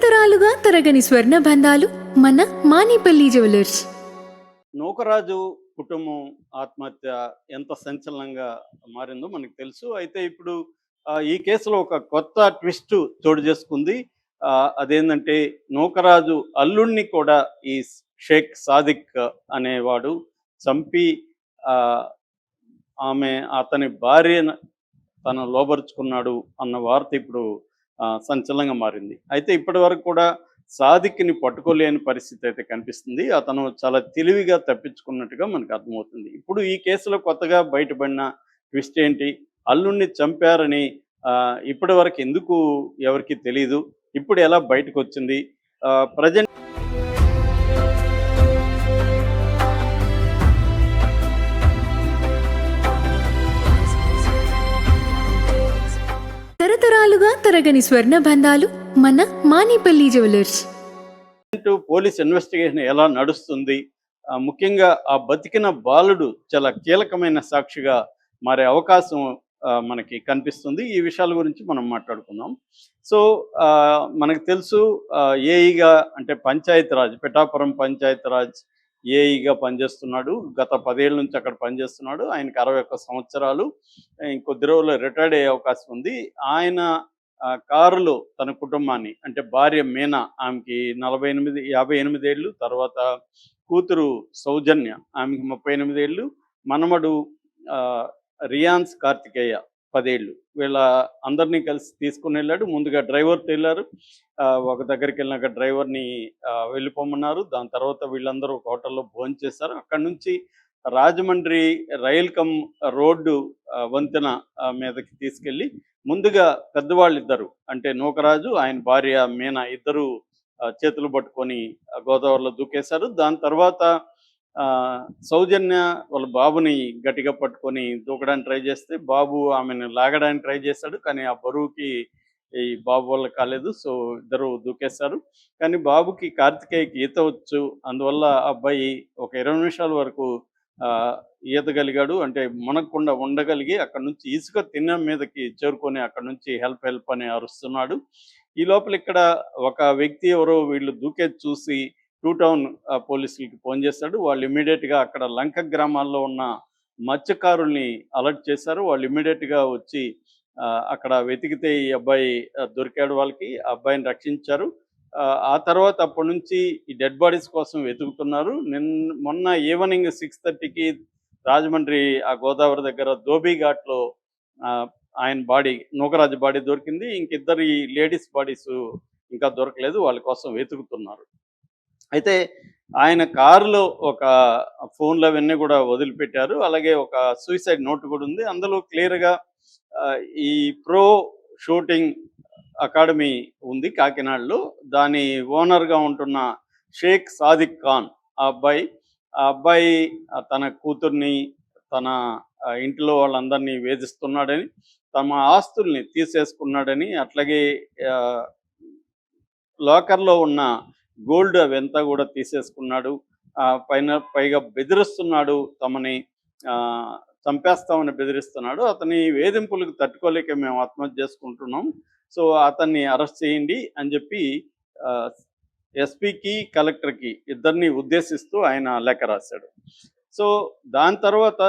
తరతరాలుగా తరగని స్వర్ణ బంధాలు మన మానిపల్లి జ్యువెలర్స్. నూకరాజు కుటుంబం ఆత్మహత్య ఎంత సంచలనంగా మారిందో మనకు తెలుసు. అయితే ఇప్పుడు ఈ కేసులో ఒక కొత్త ట్విస్ట్ చోటు చేసుకుంది. అదేంటంటే నూకరాజు అల్లుడిని కూడా ఈ షేక్ సాదిక్ అనేవాడు చంపి ఆహ్, అతని భార్యను తను లోబరుచుకున్నాడు అన్న వార్త ఇప్పుడు సంచలనంగా మారింది. అయితే ఇప్పటి వరకు కూడా సాదిక్‌ని పట్టుకోలేని పరిస్థితి అయితే కనిపిస్తుంది. అతను చాలా తెలివిగా తప్పించుకున్నట్టుగా మనకు అర్థమవుతుంది. ఇప్పుడు ఈ కేసులో కొత్తగా బయటపడిన ట్విస్ట్ ఏంటి? అల్లుడిని చంపారని ఇప్పటివరకు ఎందుకు ఎవరికీ తెలీదు. ఇప్పుడు ఎలా బయటకొచ్చింది? ప్రెజెంట్ తరతరాలుగా తరగని స్వర్ణ బంధాలు మన మానిపల్లి జ్యువెలర్స్. పోలీస్ ఇన్వెస్టిగేషన్ ఎలా నడుస్తుంది? ముఖ్యంగా ఆ బతికిన బాలుడు చాలా కీలకమైన సాక్షిగా మారే అవకాశం మనకి కనిపిస్తుంది. ఈ విషయాల గురించి మనం మాట్లాడుకుందాం. సో మనకు తెలుసు ఏఈగా అంటే పంచాయతీరాజ్ పిఠాపురం పంచాయతీరాజ్ ఏఈగా పనిచేస్తున్నాడు. గత 10 ఏళ్ళ నుంచి అక్కడ పనిచేస్తున్నాడు. ఆయనకి 61 సంవత్సరాలు. ఇంకొద్ది రోజుల్లో రిటైర్డ్ అయ్యే అవకాశం ఉంది. ఆయన కారులో తన కుటుంబాన్ని అంటే భార్య మీనా, ఆమెకి 58 ఏళ్ళు, తర్వాత కూతురు సౌజన్య, ఆమెకి 38 ఏళ్ళు, మనమడు రియాన్స్ కార్తికేయ 10 ఏళ్ళు, వీళ్ళ అందరినీ కలిసి తీసుకుని వెళ్ళాడు. ముందుగా డ్రైవర్తో వెళ్ళారు. ఒక దగ్గరికి వెళ్ళినాక డ్రైవర్ని వెళ్ళిపోమన్నారు. దాని తర్వాత వీళ్ళందరూ ఒక హోటల్లో భోంచేశారు. అక్కడి నుంచి రాజమండ్రి రైల్ కమ్ రోడ్డు వంతెన మీదకి తీసుకెళ్ళి ముందుగా పెద్దవాళ్ళిద్దరు అంటే నూకరాజు, ఆయన భార్య మీనా ఇద్దరు చేతులు పట్టుకొని గోదావరిలో దూకేశారు. దాని తర్వాత సౌజన్య వాళ్ళ బాబుని గట్టిగా పట్టుకొని దూకడానికి ట్రై చేస్తే బాబు ఆమెను లాగడానికి ట్రై చేశాడు. కానీ ఆ బరువుకి ఈ బాబు వల్ల కాలేదు. సో ఇద్దరు దూకేశారు. కానీ బాబుకి కార్తికేయకి ఈత వచ్చు. అందువల్ల ఆ అబ్బాయి ఒక 20 నిమిషాల వరకు ఈదగలిగాడు. అంటే మునగకుండా ఉండగలిగి అక్కడ నుంచి ఇసుక తిన్నె మీదకి చేరుకొని అక్కడ నుంచి హెల్ప్ హెల్ప్ అని అరుస్తున్నాడు. ఈ లోపల ఇక్కడ ఒక వ్యక్తి ఎవరో వీళ్ళు దూకేది చూసి టూ టౌన్ పోలీసులకి ఫోన్ చేశాడు. వాళ్ళు ఇమ్మీడియట్గా అక్కడ లంక గ్రామాల్లో ఉన్న మత్స్యకారుల్ని అలర్ట్ చేశారు. వాళ్ళు ఇమ్మీడియట్గా వచ్చి అక్కడ వెతికితే ఈ అబ్బాయి దొరికాడు. వాళ్ళకి ఆ అబ్బాయిని రక్షించారు. ఆ తర్వాత అప్పటి నుంచి ఈ డెడ్ బాడీస్ కోసం వెతుకుతున్నారు. మొన్న ఈవినింగ్ 6:30కి రాజమండ్రి ఆ గోదావరి దగ్గర ధోబీ ఘాట్లో ఆయన బాడీ, నూకరాజు బాడీ దొరికింది. ఇంకిద్దరు ఈ లేడీస్ బాడీస్ ఇంకా దొరకలేదు. వాళ్ళ కోసం వెతుకుతున్నారు. అయితే ఆయన కారులో ఒక ఫోన్లు అవన్నీ కూడా వదిలిపెట్టారు. అలాగే ఒక సూసైడ్ నోట్ కూడా ఉంది. అందులో క్లియర్గా ఈ ప్రో షూటింగ్ అకాడమీ ఉంది కాకినాడలో. దాని ఓనర్గా ఉంటున్న షేక్ సాదిక్ ఖాన్ ఆ అబ్బాయి తన కూతుర్ని, తన ఇంట్లో వాళ్ళందరినీ వేధిస్తున్నాడని, తమ ఆస్తుల్ని తీసేసుకున్నాడని, అట్లాగే లాకర్లో ఉన్న గోల్డ్ అవంతా కూడా తీసేసుకున్నాడు. పైగా బెదిరిస్తున్నాడు, తమని చంపేస్తామని బెదిరిస్తున్నాడు. అతని వేధింపులకు తట్టుకోలేక మేము ఆత్మహత్య చేసుకుంటున్నాం. సో అతన్ని అరెస్ట్ చేయండి అని చెప్పి ఎస్పీకి, కలెక్టర్కి ఇద్దరిని ఉద్దేశిస్తూ ఆయన లేఖ రాశాడు. సో దాని తర్వాత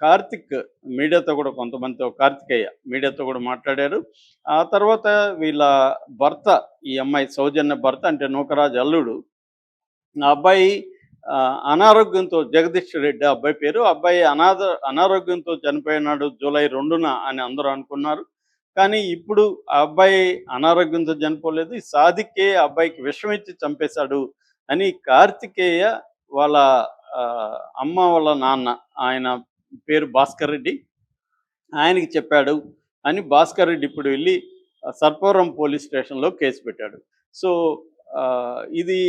కార్తిక్ మీడియాతో కూడా కార్తికేయ మీడియాతో కూడా మాట్లాడారు. ఆ తర్వాత వీళ్ళ భర్త, ఈ అమ్మాయి సౌజన్య భర్త అంటే నూకరాజు అల్లుడు, ఆ అబ్బాయి అనారోగ్యంతో, జగదీష్ రెడ్డి అబ్బాయి పేరు, అబ్బాయి అనారోగ్యంతో చనిపోయినాడు జూలై 2న అని అందరూ అనుకున్నారు. కానీ ఇప్పుడు ఆ అబ్బాయి అనారోగ్యంతో చనిపోలేదు. సాదిక్కే అబ్బాయికి విషం ఇచ్చి చంపేశాడు అని కార్తికేయ వాళ్ళ అమ్మ వాళ్ళ నాన్న, ఆయన పేరు భాస్కర్ రెడ్డి, ఆయనకి చెప్పాడు అని భాస్కర్ రెడ్డి ఇప్పుడు వెళ్ళి సర్పవరం పోలీస్ స్టేషన్లో కేసు పెట్టాడు. సో ఇది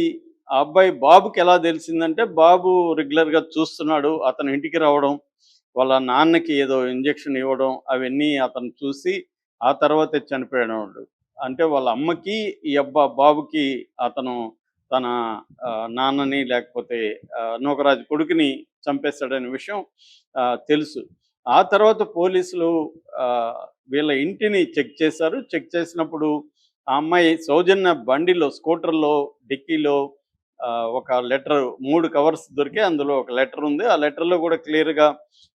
ఆ అబ్బాయి బాబుకి ఎలా తెలిసిందంటే, బాబు రెగ్యులర్గా చూస్తున్నాడు, అతను ఇంటికి రావడం, వాళ్ళ నాన్నకి ఏదో ఇంజెక్షన్ ఇవ్వడం అవన్నీ అతను చూసి ఆ తర్వాతే చనిపోయాడు. అంటే వాళ్ళ అమ్మకి ఈ బాబుకి అతను తన నాన్నని లేకపోతే నూకరాజు కొడుకుని చంపేస్తాడనే విషయం తెలుసు. ఆ తర్వాత పోలీసులు వీళ్ళ ఇంటిని చెక్ చేశారు. చెక్ చేసినప్పుడు ఆ అమ్మాయి సౌజన్య బండిలో స్కూటర్‌లో డిక్కీలో ఒక లెటర్ 3 కవర్స్ దొరికాయి. అందులో ఒక లెటర్ ఉంది. ఆ లెటర్‌లో కూడా క్లియర్‌గా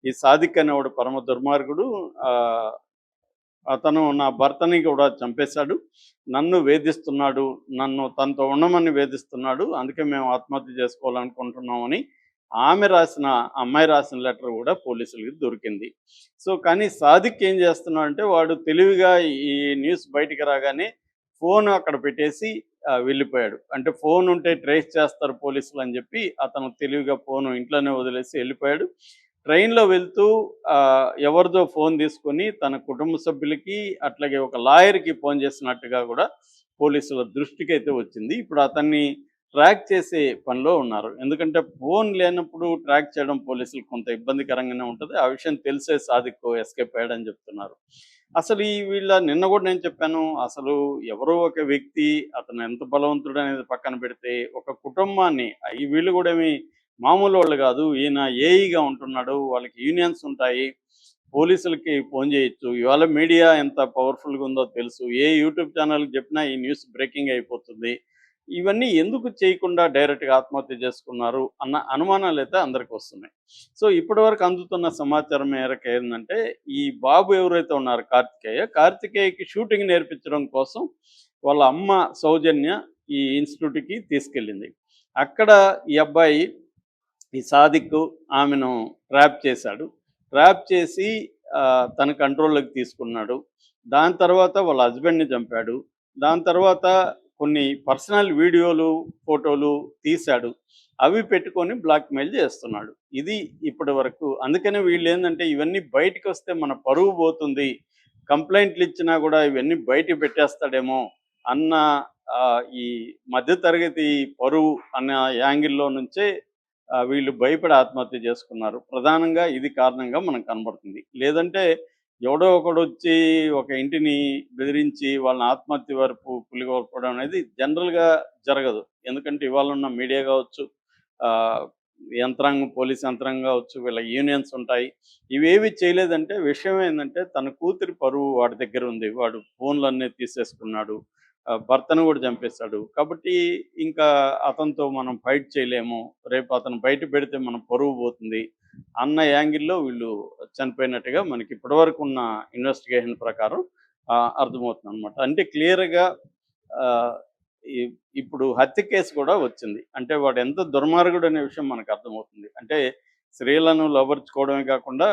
ఈ సాదిక్ అనేవాడు పరమ దుర్మార్గుడు. ఆహ్, అతను నా భర్తని కూడా చంపేశాడు. నన్ను వేధిస్తున్నాడు. నన్ను తనతో ఉండమని వేధిస్తున్నాడు. అందుకే మేము ఆత్మహత్య చేసుకోవాలనుకుంటున్నామని అమ్మాయి రాసిన లెటర్ కూడా పోలీసులకి దొరికింది. సో, కానీ సాదిక్ ఏం చేస్తున్నాడంటే వాడు తెలివిగా ఈ న్యూస్ బయటికి రాగానే ఫోన్ అక్కడ పెట్టేసి వెళ్ళిపోయాడు. అంటే ఫోన్ ఉంటే ట్రేస్ చేస్తారు పోలీసులని చెప్పి అతను తెలివిగా ఫోను ఇంట్లోనే వదిలేసి వెళ్ళిపోయాడు. ట్రైన్‌లో వెళ్తూ ఎవరిదో ఫోన్ తీసుకొని తన కుటుంబ సభ్యులకి, అట్లాగే ఒక లాయర్‌కి ఫోన్ చేసినట్టుగా కూడా పోలీసుల దృష్టికైతే వచ్చింది. ఇప్పుడు అతన్ని ట్రాక్ చేసే పనిలో ఉన్నారు. ఎందుకంటే ఫోన్ లేనప్పుడు ట్రాక్ చేయడం పోలీసులకు కొంత ఇబ్బందికరంగానే ఉంటది. ఆ విషయం తెలిసే సాదిక్ ఎస్కేప్ అయ్యాడని చెప్తున్నారు. అసలు నిన్న కూడా నేను చెప్పాను. అసలు ఎవరో ఒక వ్యక్తి అతను ఎంత బలవంతుడనేది పక్కన పెడితే, ఒక కుటుంబాన్ని వీళ్ళు కూడా మామూలోళ్ళు గాదు. ఈయన ఏఈగా ఉంటున్నాడు. వాళ్ళకి యూనియన్స్ ఉంటాయి. పోలీసులకి ఫోన్ జేయొచ్చు. ఇవాళ మీడియా ఎంత పవర్‌ఫుల్‌గా ఉందో తెలుసు. ఏ యూట్యూబ్ ఛానెల్‌కి జెప్పినా ఈ న్యూస్ బ్రేకింగ్ అయిపోతుంది. ఇవన్నీ ఎందుకు చేయకుండా డైరెక్ట్‌గా ఆత్మహత్య చేసుకున్నారు అన్న అనుమానాలైతే అందరికొస్తున్నాయి. సో, ఇప్పటివరకు అందుతున్న సమాచారం మేరకు ఏందంటే, ఈ బాబు ఎవరైతే ఉన్నారో కార్తికేయకి షూటింగ్ నేర్పించడం కోసం వాళ్ళ అమ్మ సౌజన్య ఈ ఇన్‌స్టిట్యూట్‌కి తీసుకెళ్ళింది. అక్కడ ఈ అబ్బాయి ఈ సాదిక్ ఆమెను ట్రాప్ చేశాడు. ట్రాప్ చేసి తన కంట్రోల్‌లోకి తీసుకున్నాడు. దాని తర్వాత వాళ్ళ హస్బెండ్‌ని చంపాడు. దాని తర్వాత కొన్ని పర్సనల్ వీడియోలు, ఫోటోలు తీశాడు. అవి పెట్టుకొని బ్లాక్‌మెయిల్ చేస్తున్నాడు. ఇది ఇప్పటి వరకు. అందుకనే వీళ్ళేందంటే ఇవన్నీ బయటికొస్తే మన పరువు పోతుంది. కంప్లెయింట్లు ఇచ్చినా కూడా ఇవన్నీ బయటికి పెట్టేస్తాడేమో అన్న ఈ మధ్య తరగతి పరువు అన్న యాంగిల్‌లో నుంచే వీళ్ళు భయపడి ఆత్మహత్య చేసుకున్నారు. ప్రధానంగా ఇది కారణంగా మనకు కనబడుతుంది. లేదంటే ఎవడో ఒకడొచ్చి ఒక ఇంటిని బెదిరించి వాళ్ళని ఆత్మహత్య వరకు పులిగొల్పడం అనేది జనరల్‌గా జరగదు. ఎందుకంటే ఇవాళున్న మీడియా కావచ్చు, ఆహ్, పోలీస్ యంత్రాంగం కావచ్చు, వీళ్ళ యూనియన్స్ ఉంటాయి. ఇవేవి చేయలేదంటే విషయం ఏందంటే తన కూతురి పరువు వాడి దగ్గర ఉంది. వాడు ఫోన్‌లన్నీ తీసేసుకున్నాడు. భర్తను కూడా చంపేశాడు. కాబట్టి ఇంకా అతనితో మనం ఫైట్ చేయలేము. రేపు అతను బయట పెడితే మన పరువు పోతుంది అన్న యాంగిల్‌లో వీళ్ళు చనిపోయినట్టుగా మనకి ఇప్పటివరకు ఉన్న ఇన్వెస్టిగేషన్ ప్రకారం అర్థమవుతుందనమాట. అంటే క్లియర్‌గా ఆహ్, ఇ ఇప్పుడు హత్య కేసు కూడా వచ్చింది. అంటే వాడు ఎంత దుర్మార్గుడనే విషయం మనకు అర్థమవుతుంది. అంటే స్త్రీలను లోబరుచుకోవడమే కాకుండా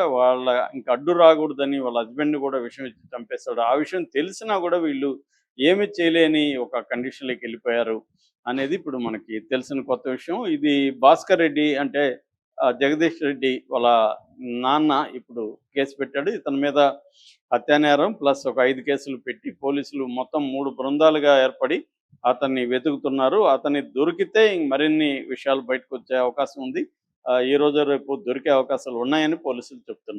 ఇంక అడ్డు రాకూడదని వాళ్ళ హస్బెండ్‌ని కూడా విషం ఇచ్చి చంపేస్తాడు. ఆ విషయం తెలిసినా కూడా వీళ్ళు ఏమి చేయలేని ఒక కండిషన్‌లోకి వెళ్ళిపోయారు అనేది ఇప్పుడు మనకి తెలిసిన కొత్త విషయం. ఇది భాస్కర్ రెడ్డి అంటే జగదీష్ రెడ్డి వాళ్ళ నాన్న ఇప్పుడు కేసు పెట్టాడు. ఇతని మీద హత్యానేరం ప్లస్ ఒక 5 కేసులు పెట్టి పోలీసులు మొత్తం 3 బృందాలుగా ఏర్పడి అతన్ని వెతుకుతున్నారు. అతన్ని దొరికితే మరిన్ని విషయాలు బయటకొచ్చే అవకాశం ఉంది. ఈరోజో రేపో దొరికే అవకాశాలు ఉన్నాయని పోలీసులు చెప్తున్నారు.